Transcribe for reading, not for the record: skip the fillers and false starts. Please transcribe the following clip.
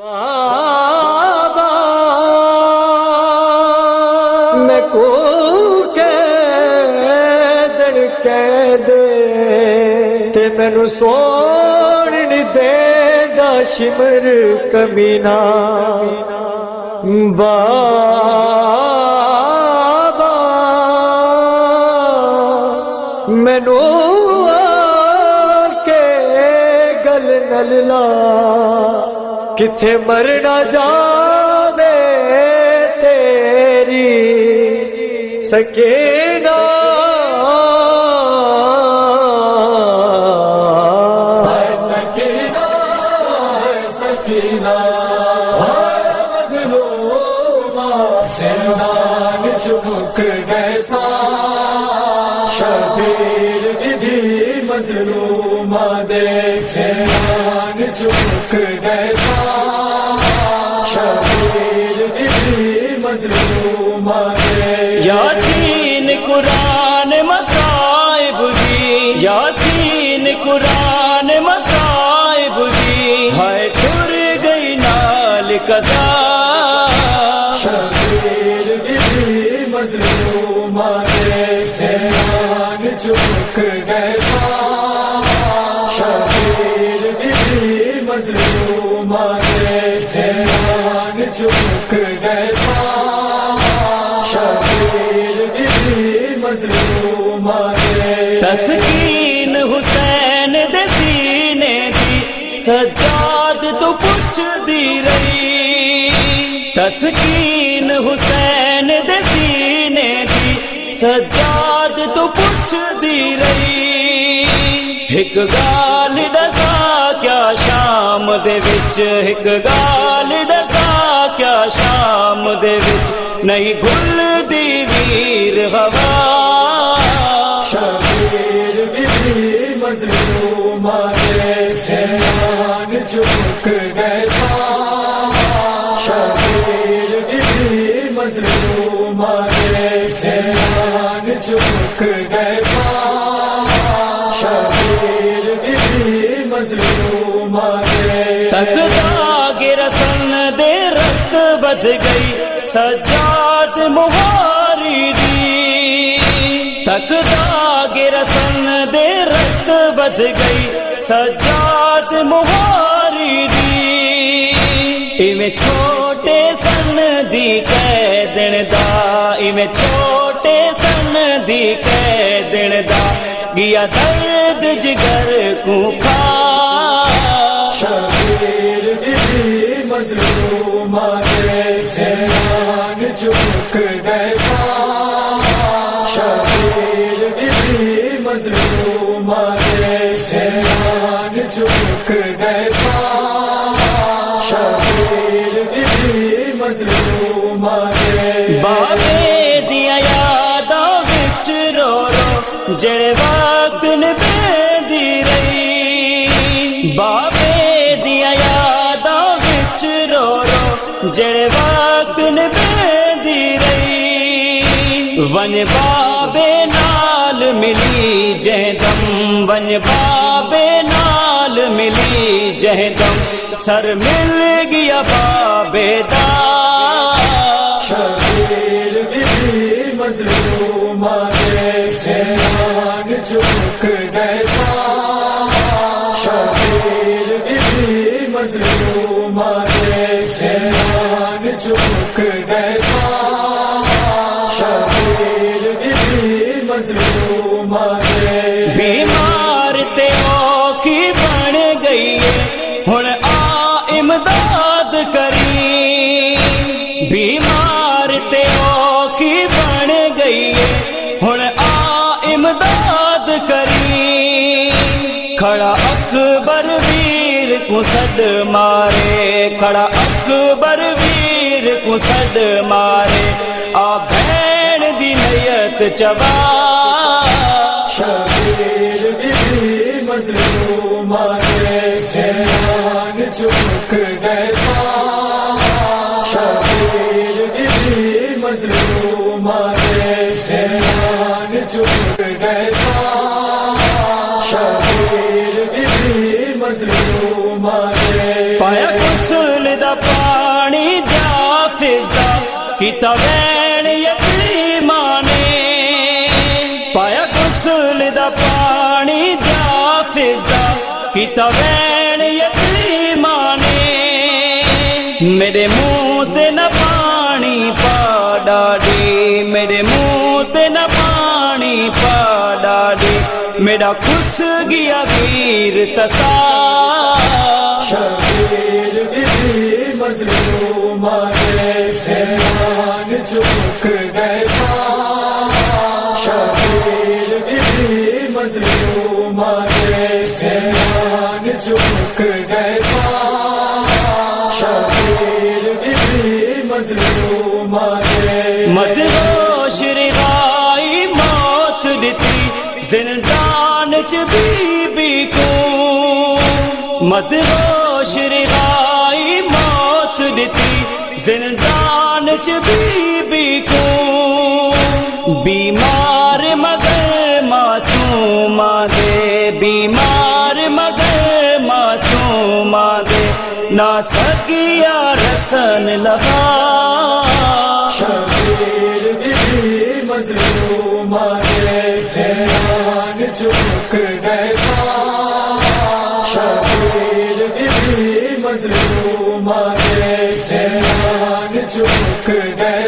بابا میں کو کہہ دے تے مینوں سون نہیں دیندا شمر کمینہ بابا مینوں کے گل نل لا کتھے مرنا جاوے تیری سکینہ سکینہ سکینہ مظلومہ زندان چمک گیسا شبیر دی مظلومہ دے زندان چمک گیسا شبیر دی مظلومہ دے یاسین قرآن مصائب دی یاسین قرآن مصائب دی ہائے ٹر گئی نال قضا شبیر دی مظلومہ دے زندان چمک گیسا شبیر دی مظلومہ دے زندان چمک گیسا شبیر دی مظلومہ دے تسکین حسین دے سینے دی سجاد تو پوچھ دی رہی تسکین حسین دے سینے دی سجاد تو پوچھ دی رہی ایک گال دسا کیا شام دے وچ ایک گال دسا کیا شام دے وچ نہیں گل دی ویر ہوا شبیر دی مظلومہ دے زندان چمک گیسا شبیر دی مظلومہ دے زندان چمک گیسا شبیر دی مظلومہ دے تک داغ رسن دے رت بدھ گئی سجاد مہاری دی تک داغ رسن دے رت بدھ گئی سجاد مہاری دی ایویں چھوٹے سن دی قیدن دا ایویں چھوٹے سن دی قیدن دا گیا درد جگر کو کھا شبیر دی مظلومہ دے زندان چمک گیسا شبیر دی مظلومہ دے زندان چمک گیسا شبیر دی مظلومہ دے بابے دیا یاداں وچ رو رو جڑے وقت نبھیندی رہی بابے دیا یاداں وچ رو رو جڑے وقت نبھیندی رہی ون بابے نال ملی جہدم ون بابے نال ملی جہدم سر مل گیا بابے دا شبیر دی مظلومہ دے زندان چمک گیسا شبیر دی مظلومہ دے زندان چمک گیسا شبیر دی مظلومہ دے بیمار تے اوکھی بن گئی ہے ہن آ امداد کری بیمار تے اوکھی بن گئی ہے ہن آ امداد کری کھڑا اکبر ویر کو سد مارے کھڑا اکبر ویر کو سد مارے آ بہن دی نیت چبا شبیر دی مظلومہ دے زندان چمک گیسا شبیر دی مظلومہ دے زندان چمک گیسا شبیر دی مظلومہ دے پایا غسل دا دا پانی جا فضا کیتا وین یتیماں نے پایا غسل دا پانی جا فضا کیتا وین یتیماں نے میرے منہ تے نہ پانی پا ڈاڈی میرے منہ تے نہ پانی پا ڈاڈی میرا خس گیا ویر تسا شبیر دی مظلوماں دے سیمان چک گئے سا شبیر دی مظلوماں دے سیمان چک گئے سا شبیر دی مظلوماں دے مدہوش رہائی موت دتی زندان چ بی بی کو مدہوش رہائی موت دتی زندان چ بی بی کو بیمار مگر معصوماں دے بیمار مگر معصوماں دے نہ سکیا رسن لگا شبیر دی مظلوماں دے سیمان چک گئے سا شبیر دی مظلوماں دے سیمان چک گئے